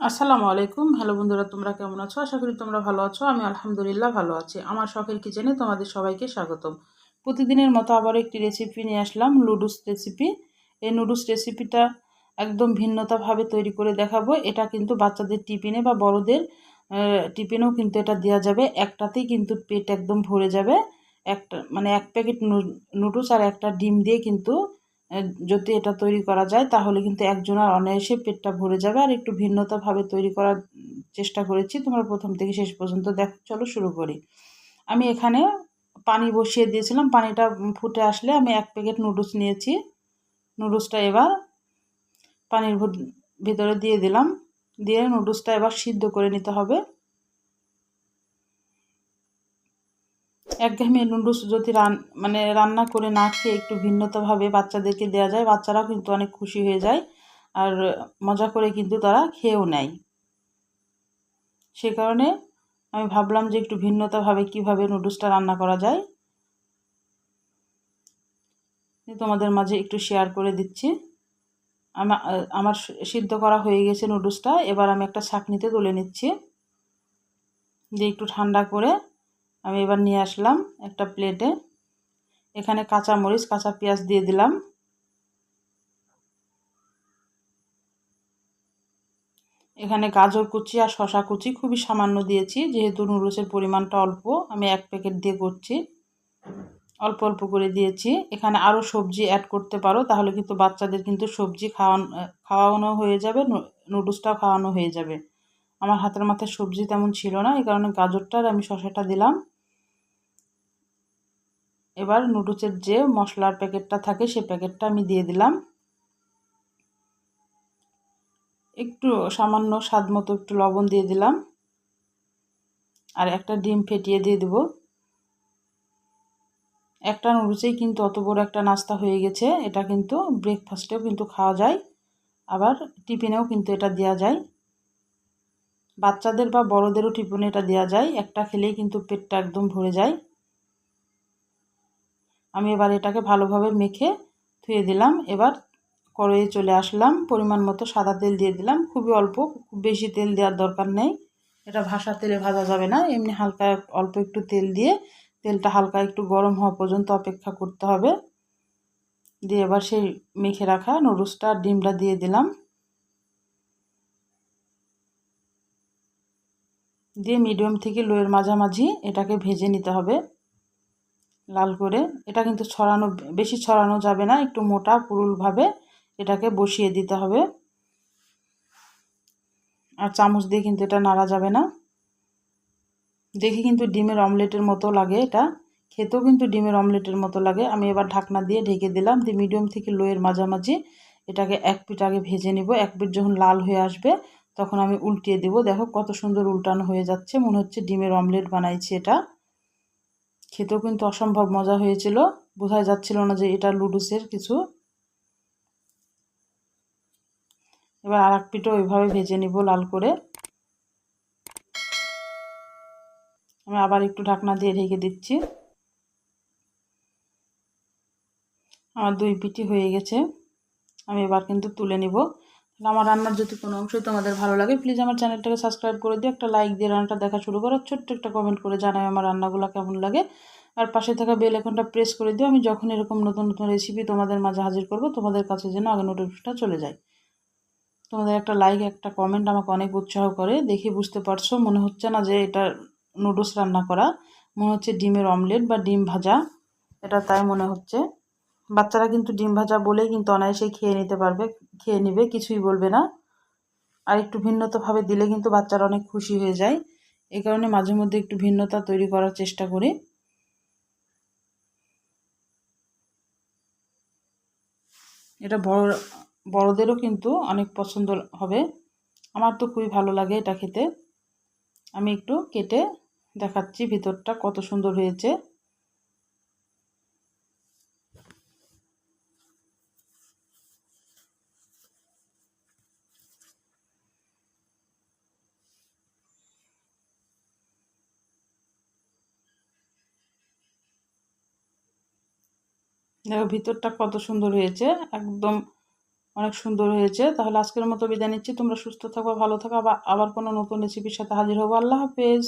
আসসালামু আলাইকুম। হ্যালো বন্ধুরা, তোমরা কেমন আছো? আশা করি তোমরা ভালো আছো। আমি আলহামদুলিল্লাহ ভালো আছি। আমার শখের কিচেনে তোমাদের সবাইকে স্বাগতম। প্রতিদিনের মতো আবারও একটি রেসিপি নিয়ে আসলাম, নুডলস রেসিপি। এই নুডলস রেসিপিটা একদম ভিন্নতাভাবে তৈরি করে দেখাবো। এটা কিন্তু বাচ্চাদের টিফিনে বা বড়দের টিফিনেও কিন্তু এটা দেওয়া যাবে। একটাতেই কিন্তু পেট একদম ভরে যাবে। একটা মানে এক প্যাকেট নুডলস আর একটা ডিম দিয়ে কিন্তু যদি এটা তৈরি করা যায় তাহলে কিন্তু একজনের অনায়াসে পেটটা ভরে যাবে। আর একটু ভিন্নতাভাবে তৈরি করার চেষ্টা করেছি। তোমরা প্রথম থেকে শেষ পর্যন্ত দেখো। চলো শুরু করি। আমি এখানে পানি বসিয়ে দিয়েছিলাম। পানিটা ফুটে আসলে আমি এক প্যাকেট নুডলস নিয়েছি। নুডলসটা এবার পানির ভিতরে দিয়ে দিলাম। দিয়ে নুডলসটা এবার সিদ্ধ করে নিতে হবে। একঘেয়েমি নুডলস যদি রান্না করে না খেয়ে একটু ভিন্নতাভাবে বাচ্চাদেরকে দেওয়া যায়, বাচ্চারাও কিন্তু অনেক খুশি হয়ে যায় আর মজা করে কিন্তু তারা খেয়েও নেয়। সে কারণে আমি ভাবলাম যে একটু ভিন্নতাভাবে কিভাবে নুডলসটা রান্না করা যায় তোমাদের মাঝে একটু শেয়ার করে দিচ্ছি। আমার সিদ্ধ করা হয়ে গেছে নুডলসটা। এবার আমি একটা ছাঁকনিতে তুলে নিচ্ছি। দিয়ে একটু ঠান্ডা করে আমি এবার নিয়ে আসলাম একটা প্লেটে। এখানে কাঁচা মরিচ, কাঁচা পেঁয়াজ দিয়ে দিলাম। এখানে গাজর কুচি আর শসা কুচি খুবই সামান্য দিয়েছি, যেহেতু নুডলসের পরিমাণটা অল্প, আমি এক প্যাকেট দিয়ে করছি। অল্প অল্প করে দিয়েছি। এখানে আরও সবজি অ্যাড করতে পারো, তাহলে কিন্তু বাচ্চাদের কিন্তু সবজি খাওয়ানো হয়ে যাবে, নুডলসটাও খাওয়ানো হয়ে যাবে। আমার হাতের মাথায় সবজি তেমন ছিল না, এই কারণে গাজরটা আর আমি শসাটা দিলাম। এবার নুডলসের যে মশলার প্যাকেটটা থাকে সেই প্যাকেটটা আমি দিয়ে দিলাম। একটু সামান্য স্বাদ মতো একটু লবণ দিয়ে দিলাম। আর একটা ডিম ফেটিয়ে দিয়ে দেবো। একটা নুডলসেই কিন্তু অত বড় একটা নাস্তা হয়ে গেছে। এটা কিন্তু ব্রেকফাস্টেও কিন্তু খাওয়া যায়, আবার টিফিনেও কিন্তু এটা দেওয়া যায়। বাচ্চাদের বা বড়দেরও টিফিনে এটা দেওয়া যায়। একটা খেলেই কিন্তু পেটটা একদম ভরে যায়। আমি এবার এটাকে ভালোভাবে মেখে ধুয়ে দিলাম। এবার কড়াইয়ে চলে আসলাম। পরিমাণ মতো সাদা তেল দিয়ে দিলাম, খুবই অল্প, খুব বেশি তেল দেওয়ার দরকার নেই। এটা ভাসা তেলে ভাজা যাবে না, এমনি হালকা অল্প একটু তেল দিয়ে তেলটা হালকা একটু গরম হওয়া পর্যন্ত অপেক্ষা করতে হবে। দিয়ে এবার সেই মেখে রাখা নুডলসটা আর ডিমটা দিয়ে দিলাম। দিয়ে মিডিয়াম থেকে লোয়ের মাঝামাঝি এটাকে ভেজে নিতে হবে লাল করে। এটা কিন্তু বেশি ছড়ানো যাবে না, একটু মোটা পুরুলভাবে এটাকে বসিয়ে দিতে হবে। আর চামচ দিয়ে কিন্তু এটা নাড়া যাবে না। দেখে কিন্তু ডিমের অমলেটের মতো লাগে, এটা খেতেও কিন্তু ডিমের অমলেটের মতো লাগে। আমি এবার ঢাকনা দিয়ে ঢেকে দিলাম। দিয়ে মিডিয়াম থেকে লোয়ের মাঝামাঝি এটাকে এক পিঠ আগে ভেজে নিব। এক পিঠ যখন লাল হয়ে আসবে তখন আমি উল্টিয়ে দেব। দেখো কত সুন্দর উল্টানো হয়ে যাচ্ছে, মনে হচ্ছে ডিমের অমলেট বানাইছি। এটা খেতেও কিন্তু অসম্ভব মজা হয়েছিল, বোঝা যাচ্ছিল না যে এটা নুডলসের কিছু। এবার আর এক পিঠও ওইভাবে ভেজে নিব লাল করে। আমি আবার একটু ঢাকনা দিয়ে ঢেকে দিচ্ছি। আমার দুই পিঠই হয়ে গেছে। আমি এবার কিন্তু তুলে নিব। আমার রান্নার যদি কোনো অংশই তোমাদের ভালো লাগে, প্লিজ আমার চ্যানেলটাকে সাবস্ক্রাইব করে দিও, একটা লাইক দিয়ে রান্নাটা দেখা শুরু করো, ছোট্ট একটা কমেন্ট করে জানাই আমার রান্নাগুলো কেমন লাগে। আর পাশে থাকা বেল আইকনটা প্রেস করে দিও, আমি যখন এরকম নতুন নতুন রেসিপি তোমাদের মাঝে হাজির করব তোমাদের কাছে যেন আগে নোটিফিকেশনটা চলে যায়। তোমাদের একটা লাইক, একটা কমেন্ট আমাকে অনেক উৎসাহ করে। দেখে বুঝতে পারছো, মনে হচ্ছে না যে এটা নুডলস রান্না করা, মনে হচ্ছে ডিমের অমলেট বা ডিম ভাজা। এটা তাই মনে হচ্ছে। বাচ্চারা কিন্তু ডিম ভাজা বলেই কিন্তু অনায়াসেই খেয়ে নিবে, কিছুই বলবে না। আর একটু ভিন্নতাভাবে দিলে কিন্তু বাচ্চারা অনেক খুশি হয়ে যায়। এই কারণে মাঝে মধ্যে একটু ভিন্নতা তৈরি করার চেষ্টা করি। এটা বড়দেরও কিন্তু অনেক পছন্দ হবে। আমার তো খুবই ভালো লাগে এটা খেতে। আমি একটু কেটে দেখাচ্ছি ভিতরটা কত সুন্দর হয়েছে। দেখো ভিতরটা কত সুন্দর হয়েছে, একদম অনেক সুন্দর হয়েছে। তাহলে আজকের মতো বিদায় নিচ্ছি। তোমরা সুস্থ থাকো, ভালো থাকো। আবার কোনো নতুন রেসিপির সাথে হাজির হবো। আল্লাহ হাফেজ।